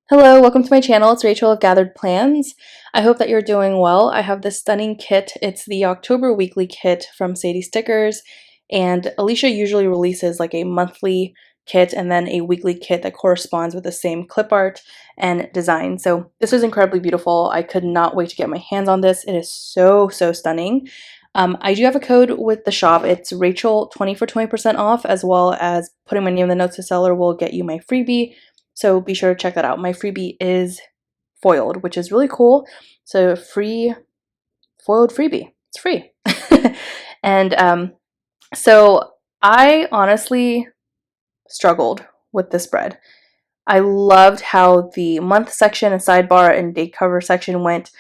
Hello, welcome to my channel. It's Rachel of Gathered Plans. I hope that you're doing well. I have this stunning kit. It's the October weekly kit from sadiesstickers, and Alicia usually releases like a monthly kit and then a weekly kit that corresponds with the same clip art and design. So this is incredibly beautiful. I could not wait to get my hands on this. It is so stunning. I do have a code with the shop. It's Rachel20 for 20% off, as well as putting my name in the notes to seller will get you my freebie. So be sure to check that out. My freebie is foiled, which is really cool. So free foiled freebie. It's free. And so I honestly struggled with this spread. I loved how the month section and sidebar and date cover section went,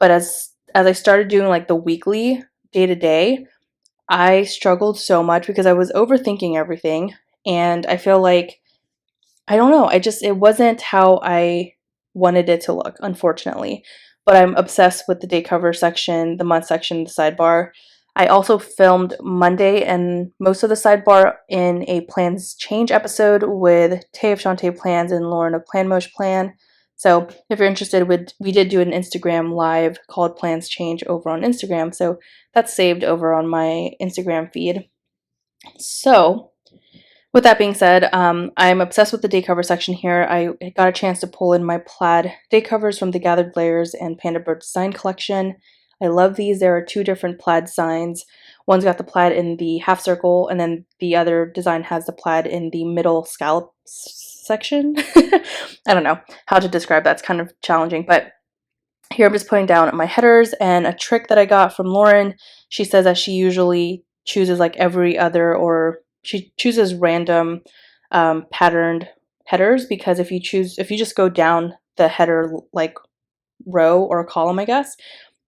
but as I started doing like the weekly day to day, I struggled so much because I was overthinking everything, and I feel like I don't know. It wasn't how I wanted it to look, unfortunately. But I'm obsessed with the day cover section, the month section, the sidebar. I also filmed Monday and most of the sidebar in a plans change episode with Tay of Plans and Lauren of Plan. So if you're interested, we did do an Instagram live called Plans Change over on Instagram. So that's saved over on my Instagram feed. So with that being said, I'm obsessed with the day cover section here. I got a chance to pull in my plaid day covers from the Gathered Layers and Panda Bird Design collection. I love these. There are two different plaid signs. One's got the plaid in the half circle, and then the other design has the plaid in the middle scallop section. I don't know how to describe that. It's kind of challenging, but here I'm just putting down my headers, and a trick that I got from Lauren. She says that she usually chooses like every other, or she chooses random patterned headers, because if you just go down the header like row or column, I guess,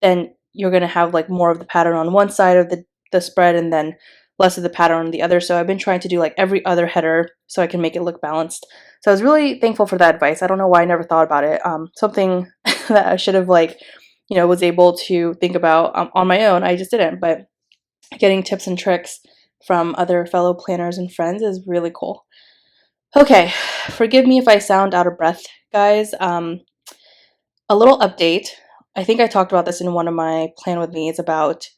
then you're going to have like more of the pattern on one side of the spread and then less of the pattern on the other. So I've been trying to do like every other header so I can make it look balanced. So I was really thankful for that advice. I don't know why I never thought about it. Something that I should have was able to think about on my own. I just didn't, but getting tips and tricks from other fellow planners and friends is really cool. Okay, forgive me if I sound out of breath, guys. A little update. I think I talked about this in one of my Plan With Me's about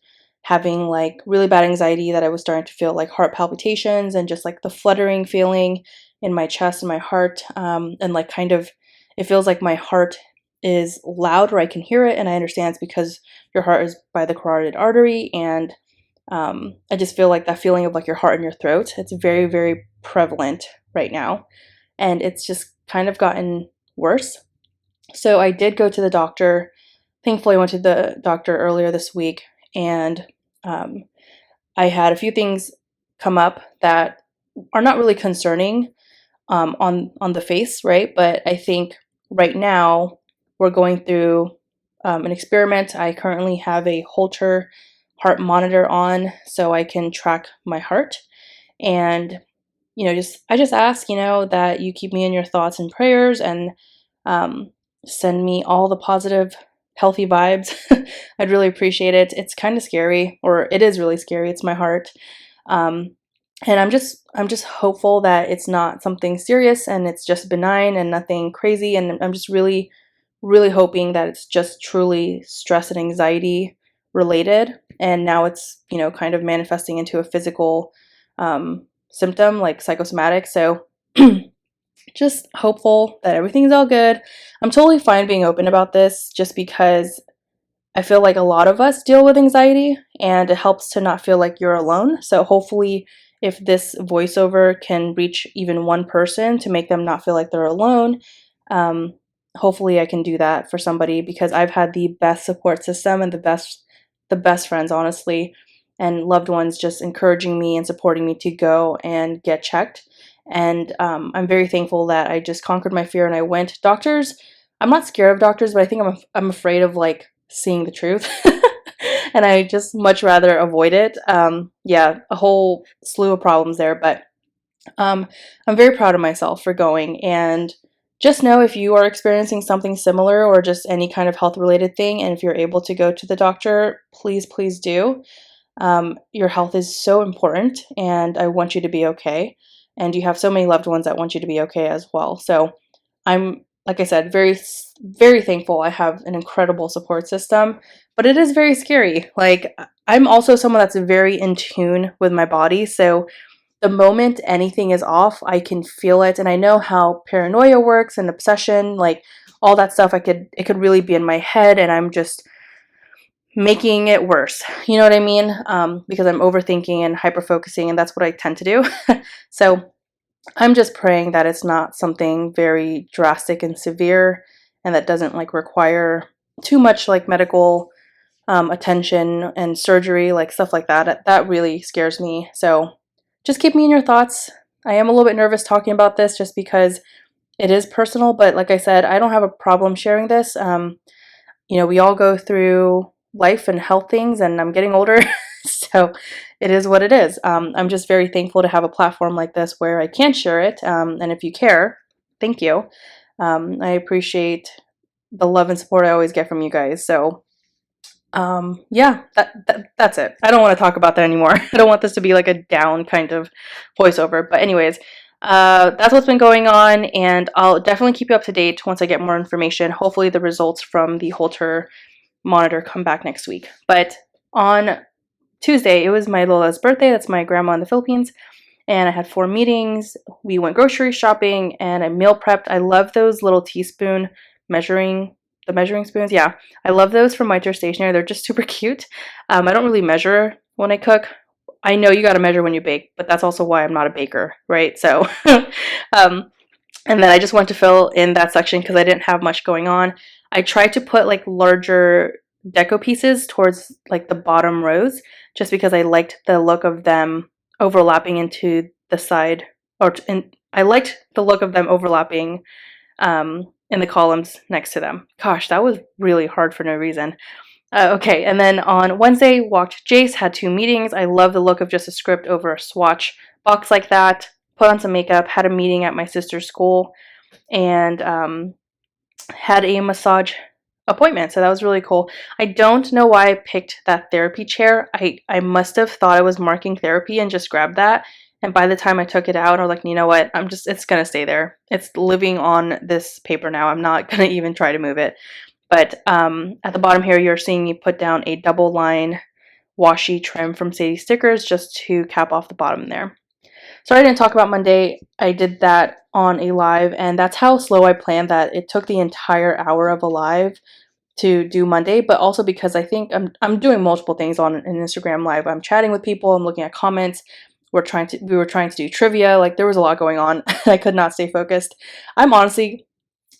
having like really bad anxiety, that I was starting to feel like heart palpitations and just like the fluttering feeling in my chest and my heart, and like kind of it feels like my heart is loud, or I can hear it, and I understand it's because your heart is by the carotid artery, and I just feel like that feeling of like your heart in your throat. It's very prevalent right now, and it's just kind of gotten worse. So I did go to the doctor. Thankfully, I went to the doctor earlier this week, and I had a few things come up that are not really concerning on the face, right? But I think right now we're going through an experiment. I currently have a Holter heart monitor on so I can track my heart, and I just ask that you keep me in your thoughts and prayers, and send me all the positive healthy vibes. I'd really appreciate it. It's kind of scary, or it is really scary. It's my heart. And I'm just hopeful that it's not something serious and it's just benign and nothing crazy, and I'm just really hoping that it's just truly stress and anxiety related, and now it's kind of manifesting into a physical symptom like psychosomatic. So just hopeful that everything's all good. I'm totally fine being open about this, just because I feel like a lot of us deal with anxiety, and it helps to not feel like you're alone. So hopefully if this voiceover can reach even one person to make them not feel like they're alone, hopefully I can do that for somebody, because I've had the best support system and the best friends, honestly, and loved ones just encouraging me and supporting me to go and get checked. And I'm very thankful that I just conquered my fear and I went. Doctors, I'm not scared of doctors, but I think I'm afraid of like seeing the truth. And I just much rather avoid it. Yeah, a whole slew of problems there, but I'm very proud of myself for going. And just know, if you are experiencing something similar or just any kind of health related thing, and if you're able to go to the doctor, please do. Your health is so important, and I want you to be okay. And you have so many loved ones that want you to be okay as well. So I'm like I said, very thankful I have an incredible support system, but it is very scary. Like, I'm also someone that's very in tune with my body, so the moment anything is off, I can feel it, and I know how paranoia works and obsession, like all that stuff. It could really be in my head, and I'm just making it worse. You know what I mean? Because I'm overthinking and hyper focusing, and that's what I tend to do. So I'm just praying that it's not something very drastic and severe, and that doesn't like require too much like medical attention and surgery, like stuff like that. That really scares me. So just keep me in your thoughts. I am a little bit nervous talking about this just because it is personal, but like I said, I don't have a problem sharing this. You know, we all go through life and health things, and I'm getting older, so it is what it is. I'm just very thankful to have a platform like this where I can share it, and if you care, thank you. I appreciate the love and support I always get from you guys. So yeah, that's it. I don't want to talk about that anymore. I don't want this to be like a down kind of voiceover. But anyways, that's what's been going on, and I'll definitely keep you up to date once I get more information. Hopefully the results from the Holter monitor come back next week. But on Tuesday, it was my Lola's birthday. That's my grandma in the Philippines. And I had 4 meetings. We went grocery shopping and I meal prepped. I love those little teaspoon measuring spoons. Yeah, I love those from White Stationery. They're just super cute. I don't really measure when I cook. I know you got to measure when you bake, but that's also why I'm not a baker, right? So, and then I just went to fill in that section because I didn't have much going on. I tried to put like larger deco pieces towards like the bottom rows just because I liked the look of them overlapping into the side, I liked the look of them overlapping in the columns next to them. Gosh, that was really hard for no reason. Okay, and then on Wednesday, walked Jace, had 2 meetings. I love the look of just a script over a swatch box like that. Put on some makeup, had a meeting at my sister's school, and had a massage appointment. So that was really cool. I don't know why I picked that therapy chair. I must have thought I was marking therapy and just grabbed that. And by the time I took it out, I was like, you know what? It's going to stay there. It's living on this paper now. I'm not going to even try to move it. But at the bottom here, you're seeing me put down a double line washi trim from sadiesstickers just to cap off the bottom there. Sorry I didn't talk about Monday. I did that on a live, and that's how slow I planned that. It took the entire hour of a live to do Monday, but also because I think I'm doing multiple things on an Instagram live. I'm chatting with people, I'm looking at comments. We were trying to do trivia. Like, there was a lot going on. I could not stay focused. I'm honestly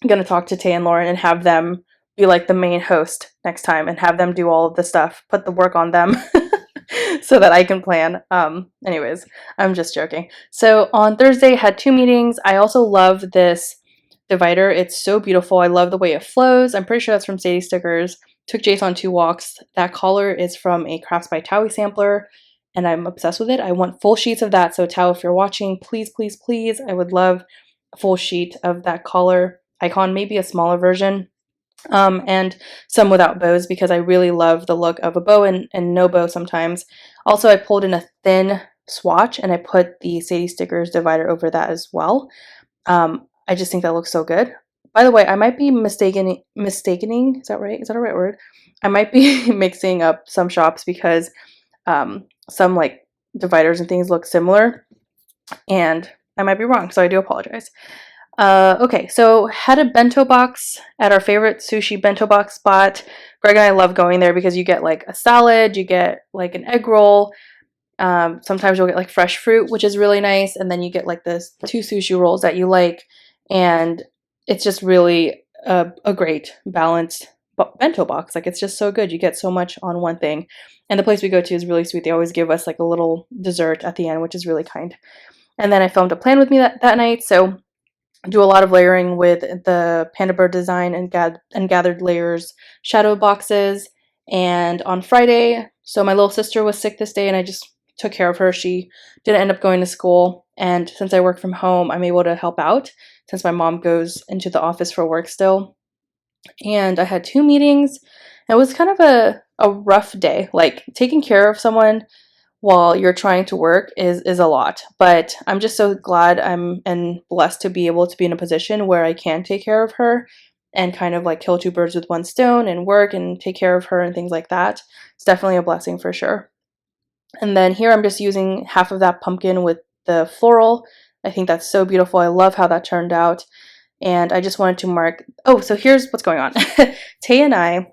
gonna talk to Tay and Lauren and have them be like the main host next time and have them do all of the stuff, put the work on them so that I can plan. Anyways, I'm just joking. So on Thursday, had 2 meetings. I also love this divider. It's so beautiful. I love the way it flows. I'm pretty sure that's from sadiesstickers. Took Jace on 2 walks. That collar is from a Crafts by Towie sampler, and I'm obsessed with it. I want full sheets of that. So Tao, if you're watching, please, please, please, I would love a full sheet of that collar icon, maybe a smaller version. And some without bows because I really love the look of a bow and no bow sometimes. Also, I pulled in a thin swatch and I put the sadiesstickers divider over that as well. I just think that looks so good. By the way, I might be mistakening, is that right? Is that a right word? I might be mixing up some shops because some like dividers and things look similar and I might be wrong, so I do apologize. Okay, so had a bento box at our favorite sushi bento box spot. Greg and I love going there because you get like a salad, you get like an egg roll. Sometimes you'll get like fresh fruit, which is really nice, and then you get like the 2 sushi rolls that you like, and it's just really a great balanced bento box. Like, it's just so good. You get so much on one thing, and the place we go to is really sweet. They always give us like a little dessert at the end, which is really kind. And then I filmed a plan with me that night, so do a lot of layering with the Panda Bird design and Gathered Layers shadow boxes. And on Friday, so my little sister was sick this day and I just took care of her. She didn't end up going to school, and since I work from home, I'm able to help out since my mom goes into the office for work still. And I had 2 meetings. It was kind of a rough day. Like, taking care of someone while you're trying to work is a lot. But I'm just so glad and blessed to be able to be in a position where I can take care of her and kind of like kill two birds with one stone and work and take care of her and things like that. It's definitely a blessing for sure. And then here I'm just using half of that pumpkin with the floral. I think that's so beautiful. I love how that turned out. And I just wanted to mark, oh, so here's what's going on. Tay and I,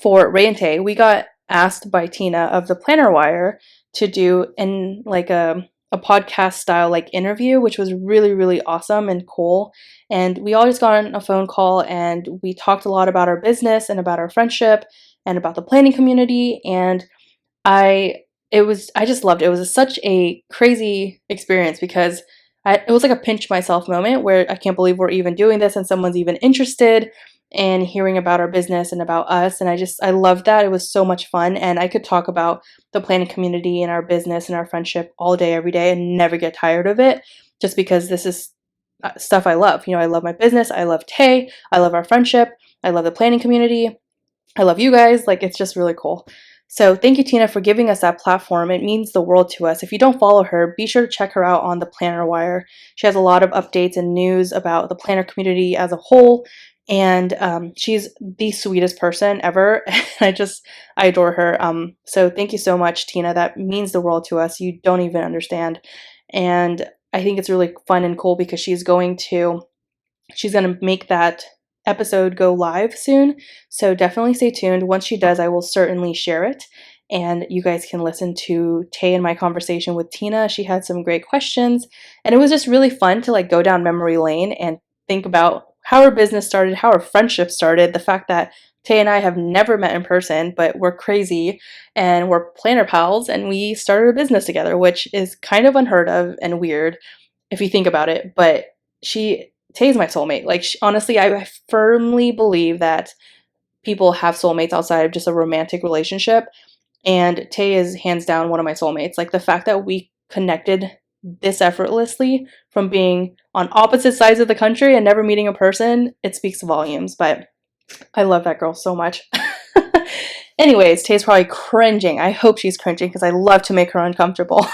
for rae+tay, we got asked by Tina of the Planner Wire to do in like a podcast style like interview, which was really, really awesome and cool. And we all just got on a phone call and we talked a lot about our business and about our friendship and about the planning community. And I just loved it. It was such a crazy experience because it was like a pinch myself moment where I can't believe we're even doing this and someone's even interested in hearing about our business and about us. And I loved that. It was so much fun. And I could talk about the planning community and our business and our friendship all day, every day and never get tired of it just because this is stuff I love. You know, I love my business. I love Tay. I love our friendship. I love the planning community. I love you guys. Like, it's just really cool. So thank you, Tina, for giving us that platform. It means the world to us. If you don't follow her, be sure to check her out on the Planner Wire. She has a lot of updates and news about the planner community as a whole. And she's the sweetest person ever. I adore her. So thank you so much, Tina. That means the world to us. You don't even understand. And I think it's really fun and cool because she's going to make that episode go live soon, so definitely stay tuned. Once she does, I will certainly share it and you guys can listen to Tay and my conversation with Tina. She had some great questions and it was just really fun to like go down memory lane and think about how our business started, how our friendship started, the fact that Tay and I have never met in person, but we're crazy and we're planner pals and we started a business together, which is kind of unheard of and weird if you think about it, but Tay's my soulmate. Like, honestly, I firmly believe that people have soulmates outside of just a romantic relationship. And Tay is hands down one of my soulmates. Like, the fact that we connected this effortlessly from being on opposite sides of the country and never meeting in person, it speaks volumes. But I love that girl so much. Anyways, Tay's probably cringing. I hope she's cringing because I love to make her uncomfortable.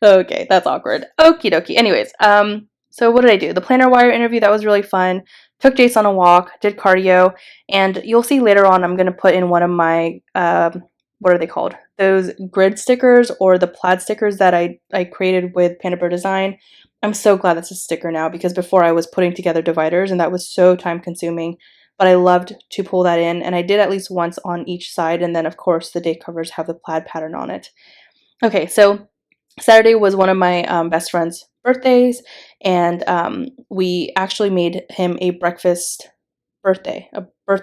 Okay, that's awkward. Okie dokie. Anyways, so what did I do? The Planner Wire interview, that was really fun. Took Jace on a walk, did cardio, and you'll see later on I'm going to put in one of my, what are they called? Those grid stickers or the plaid stickers that I created with Panda Bear Design. I'm so glad that's a sticker now because before I was putting together dividers and that was so time consuming, but I loved to pull that in and I did at least once on each side, and then of course the day covers have the plaid pattern on it. Okay, so Saturday was one of my best friend's birthdays, and we actually made him a birthday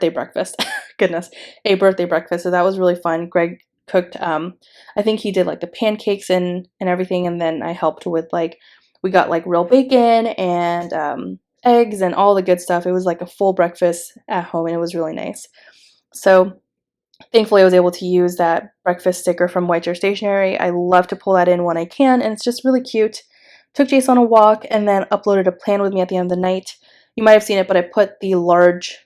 breakfast. Goodness, a birthday breakfast. So that was really fun. Greg cooked. I think he did like the pancakes and everything, and then I helped with like we got like real bacon and eggs and all the good stuff. It was like a full breakfast at home, and it was really nice. So thankfully, I was able to use that breakfast sticker from White Chair Stationery. I love to pull that in when I can, and it's just really cute. Took Jace on a walk, and then uploaded a plan with me at the end of the night. You might have seen it, but I put the large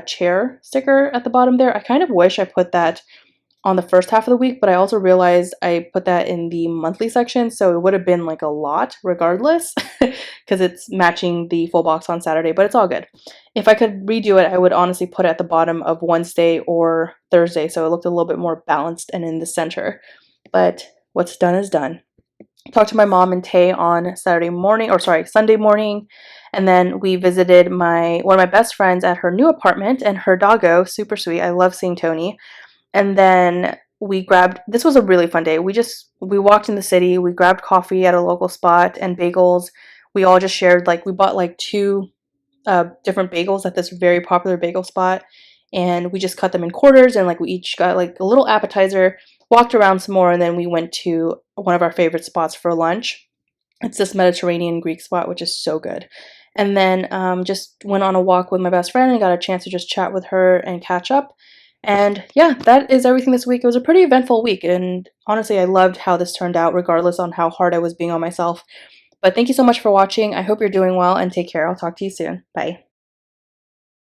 chair sticker at the bottom there. I kind of wish I put that on the first half of the week, but I also realized I put that in the monthly section, so it would have been like a lot regardless because it's matching the full box on Saturday, but it's all good. If I could redo it, I would honestly put it at the bottom of Wednesday or Thursday so it looked a little bit more balanced and in the center, but what's done is done. Talked to my mom and Tay on Sunday morning, and then we visited one of my best friends at her new apartment and her doggo, super sweet. I love seeing Tony. And then this was a really fun day. We walked in the city, we grabbed coffee at a local spot and bagels. We all just shared, like, we bought like 2 different bagels at this very popular bagel spot, and we just cut them in quarters, and like we each got like a little appetizer, walked around some more, and then we went to one of our favorite spots for lunch. It's this Mediterranean Greek spot, which is so good. And then just went on a walk with my best friend and got a chance to just chat with her and catch up. And yeah, that is everything this week. It was a pretty eventful week, and honestly, I loved how this turned out, regardless on how hard I was being on myself. But thank you so much for watching. I hope you're doing well, and take care. I'll talk to you soon. Bye.